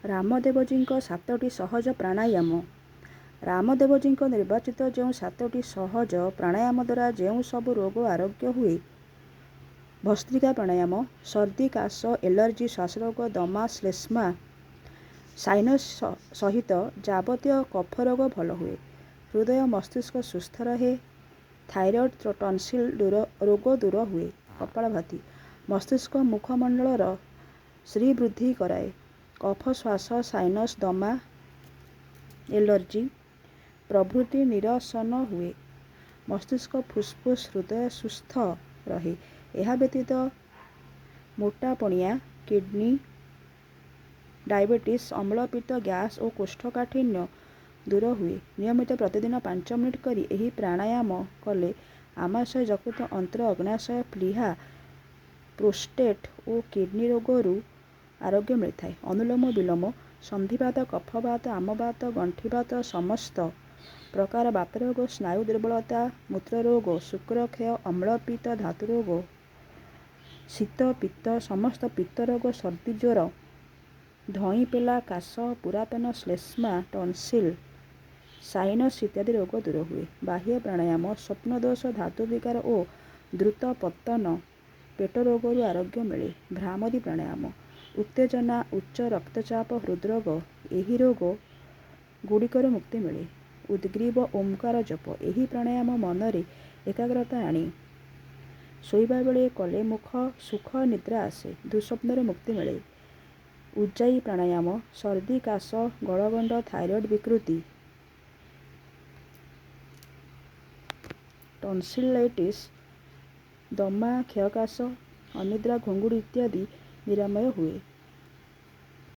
ରାମଦେବଜୀଙ୍କ 7ଟି ସହଜ ପ୍ରାଣାୟାମ। ରାମଦେବଜୀଙ୍କ ନିର୍ବାଚିତ ଯେଉଁ 7ଟି ସହଜ ପ୍ରାଣାୟାମ ଦ୍ୱାରା ଯେଉଁ ସବୁ ରୋଗ ଆରୋଗ୍ୟ ହୁଏ। ଭସ୍ତ୍ରିକା ପ୍ରାଣାୟାମ। ସର୍ଦ୍ଦି କାଶ ଏଲର୍ଜି ଶ୍ୱାସରୋଗ ଦମା ଶ୍ଲେଷ୍ମା ସାଇନସ୍ ସହିତ ଯାବତୀୟ କଫ ରୋଗ ଭଲ ହୁଏ। ହୃଦୟ ମସ୍ତିଷ୍କ ସୁସ୍ଥ ରହେ। ଥାଇରଏଡ୍ ଟନସିଲ୍ ରୋଗ ଦୂର ହୁଏ। କପାଳଭାତି ମସ୍ତିଷ୍କ ମୁଖମଣ୍ଡଳର ଶ୍ରୀବୃଦ୍ଧି କରାଏ। କଫ ଶ୍ୱାସ ସାଇନସ୍ ଦମା ଏଲର୍ଜି ପ୍ରଭୃତି ନିରସନ ହୁଏ। ମସ୍ତିଷ୍କ ଫୁସ୍ଫୁସ୍ ହୃଦୟ ସୁସ୍ଥ ରହେ। ଏହା ବ୍ୟତୀତ ମୋଟାପଣିଆ କିଡନୀ ଡାଇବେଟିସ୍ ଅମ୍ଳପିତ୍ତ ଗ୍ୟାସ୍ ଓ କୋଷ୍ଠକାଠିନ୍ୟ ଦୂର ହୁଏ। ନିୟମିତ ପ୍ରତିଦିନ 5 ମିନିଟ୍ କରି ଏହି ପ୍ରାଣାୟାମ କଲେ ଆମାଶୟ ଯକୃତ ଅନ୍ତ୍ର ଅଗ୍ନାଶୟ ପ୍ଳୀହା ପ୍ରୋଷ୍ଟେଟ୍ ଓ କିଡନୀ ରୋଗରୁ ଆରୋଗ୍ୟ ମିଳିଥାଏ। ଅନୁଲୋମ ବିଲୋମ ସନ୍ଧିବାତ କଫବାତ ଆମବାତ ଗଣ୍ଠିବାତ ସମସ୍ତ ପ୍ରକାର ବାତରୋଗ ସ୍ନାୟୁ ଦୁର୍ବଳତା ମୂତ୍ରରୋଗ ଶୁକ୍ରକ୍ଷୟ ଅମ୍ଳପିତ୍ତ ଧାତୁରୋଗ ଶୀତ ପିତ୍ତ ସମସ୍ତ ପିତ୍ତରୋଗ ସର୍ଦ୍ଦି ଜ୍ୱର ଧଇଁପେଲା କାଶ ପୁରାତନ ଶ୍ଲେଷ୍ମା ଟନସିଲ୍ ସାଇନସ୍ ଇତ୍ୟାଦି ରୋଗ ଦୂର ହୁଏ। ବାହ୍ୟ ପ୍ରାଣାୟାମ ସ୍ୱପ୍ନଦୋଷ ଧାତୁ ବିକାର ଓ ଦ୍ରୁତ ପତନ ପେଟ ରୋଗରୁ ଆରୋଗ୍ୟ ମିଳେ। ଭ୍ରାମରୀ ପ୍ରାଣାୟାମ ଉତ୍ତେଜନା ଉଚ୍ଚ ରକ୍ତଚାପ ହୃଦରୋଗ ଏହି ରୋଗ ଗୁଡ଼ିକରୁ ମୁକ୍ତି ମିଳେ। ଉଦ୍ଗ୍ରୀବ ଓଁକାର ଜପ ଏହି ପ୍ରାଣାୟାମ ମନରେ ଏକାଗ୍ରତା ଆଣି ଶୋଇବା ବେଳେ କଲେ ସୁଖ ନିଦ୍ରା ଆସେ। ଦୁଃସ୍ୱପ୍ନରୁ ମୁକ୍ତି ମିଳେ। ଉଜ୍ଜାୟୀ ପ୍ରାଣାୟାମ ସର୍ଦ୍ଦି କାଶ ଗଳଗଣ୍ଡ ଥାଇରଏଡ୍ ବିକୃତି ଟନସିଲାଇଟିସ୍ ଦମା କ୍ଷୟକାଶ ଅନିଦ୍ରା ଘୁଙ୍ଗୁଡ଼ି ଇତ୍ୟାଦି ନିରାମୟ ହୁଏ।